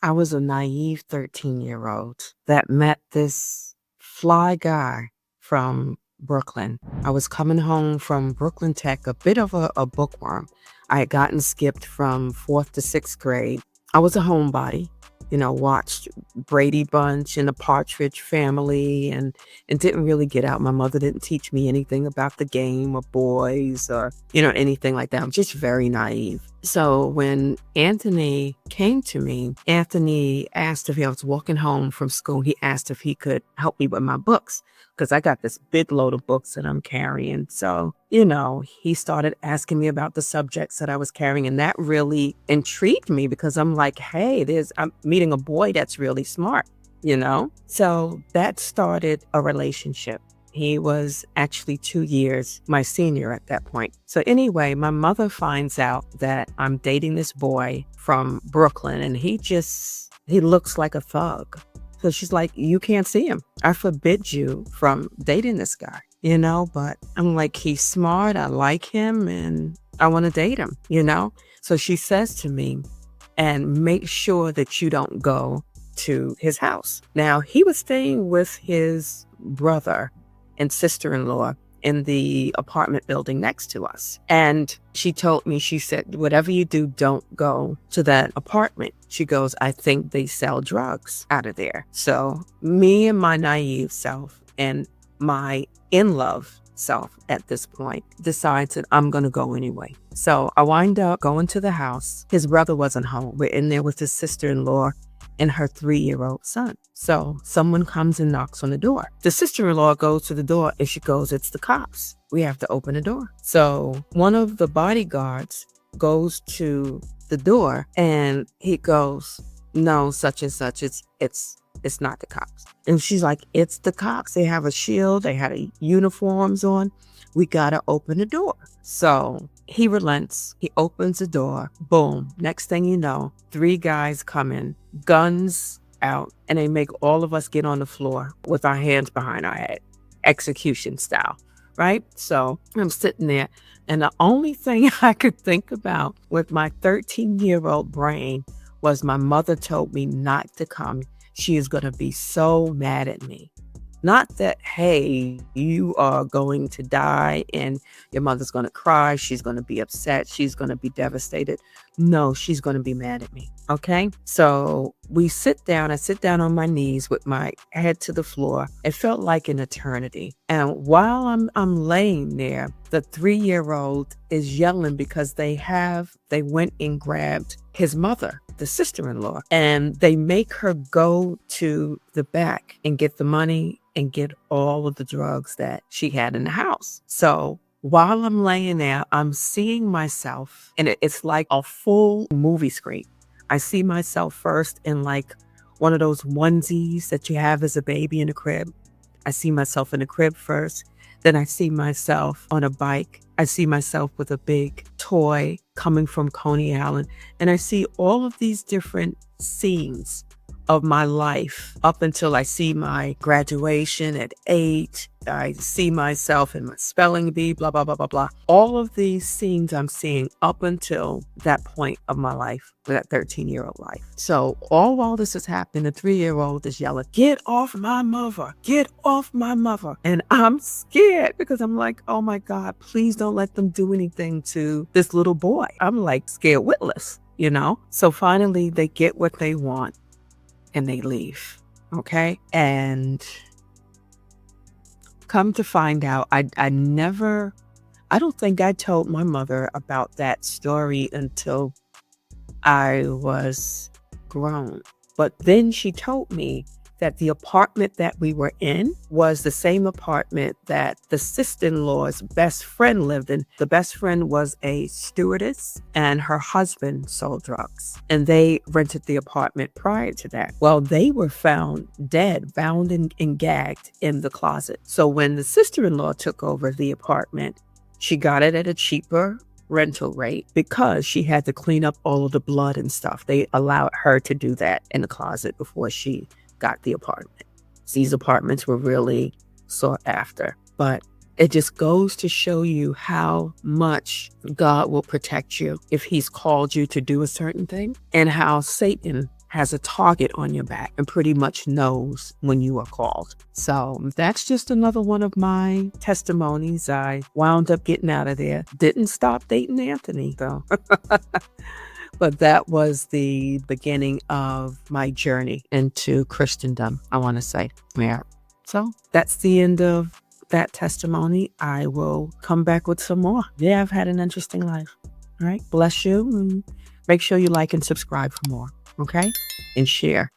I was a naive 13-year-old that met this fly guy from Brooklyn. I was coming home from Brooklyn Tech, a bit of a bookworm. I had gotten skipped from fourth to sixth grade. I was a homebody, watched Brady Bunch and the Partridge Family and didn't really get out. My mother didn't teach me anything about the game or boys or, anything like that. I'm just very naive. So when Anthony came to me, Anthony asked if I was walking home from school, he asked if he could help me with my books because I got this big load of books that I'm carrying. So, he started asking me about the subjects that I was carrying, and that really intrigued me because I'm like, hey, I'm meeting a boy that's really smart. So that started a relationship. He was actually 2 years my senior at that point. So anyway, my mother finds out that I'm dating this boy from Brooklyn, and he looks like a thug. So she's like, you can't see him. I forbid you from dating this guy, but I'm like, he's smart. I like him and I want to date him. So she says to me, and make sure that you don't go to his house. Now, he was staying with his brother and sister-in-law in the apartment building next to us. And she told me, she said, whatever you do, don't go to that apartment. She goes, I think they sell drugs out of there. So me and my naive self and my in-love self at this point decides that I'm going to go anyway. So I wind up going to the house. His brother wasn't home. We're in there with his sister-in-law and her 3-year-old son. So someone comes and knocks on the door. The sister-in-law goes to the door and she goes, it's the cops. We have to open the door. So one of the bodyguards goes to the door and he goes, no, such and such, it's not the cops. And she's like, it's the cops. They have a shield. They had uniforms on. We got to open the door. So he relents. He opens the door. Boom. Next thing you know, 3 guys come in, guns out, and they make all of us get on the floor with our hands behind our head, execution style, right? So I'm sitting there, and the only thing I could think about with my 13-year-old brain was my mother told me not to come. She is going to be so mad at me. Not that, hey, you are going to die and your mother's going to cry. She's going to be upset. She's going to be devastated. No, she's going to be mad at me. Okay. So we sit down. I sit down on my knees with my head to the floor. It felt like an eternity. And while I'm laying there, the 3-year-old is yelling because they went and grabbed his mother, the sister-in-law, and they make her go to the back and get the money and get all of the drugs that she had in the house. So while I'm laying there, I'm seeing myself, and it's like a full movie screen. I see myself first in like one of those onesies that you have as a baby in a crib. I see myself in the crib first. Then I see myself on a bike. I see myself with a big toy coming from Coney Island. And I see all of these different scenes of my life up until I see my graduation at 8. I see myself in my spelling bee, blah, blah, blah, blah, blah. All of these scenes I'm seeing up until that point of my life, that 13-year-old life. So all while this is happening, the 3-year-old is yelling, get off my mother, get off my mother. And I'm scared because I'm like, oh my God, please don't let them do anything to this little boy. I'm like scared witless. So finally they get what they want and they leave. Okay. And come to find out, I don't think I told my mother about that story until I was grown. But then she told me that the apartment that we were in was the same apartment that the sister-in-law's best friend lived in. The best friend was a stewardess and her husband sold drugs. And they rented the apartment prior to that. Well, they were found dead, bound and gagged in the closet. So when the sister-in-law took over the apartment, she got it at a cheaper rental rate because she had to clean up all of the blood and stuff. They allowed her to do that in the closet before she got the apartment. These apartments were really sought after, but it just goes to show you how much God will protect you if he's called you to do a certain thing, and how Satan has a target on your back and pretty much knows when you are called. So that's just another one of my testimonies. I wound up getting out of there. Didn't stop dating Anthony, though. But that was the beginning of my journey into Christendom, I want to say. Yeah. So that's the end of that testimony. I will come back with some more. Yeah, I've had an interesting life. All right. Bless you. And make sure you like and subscribe for more. Okay. And share.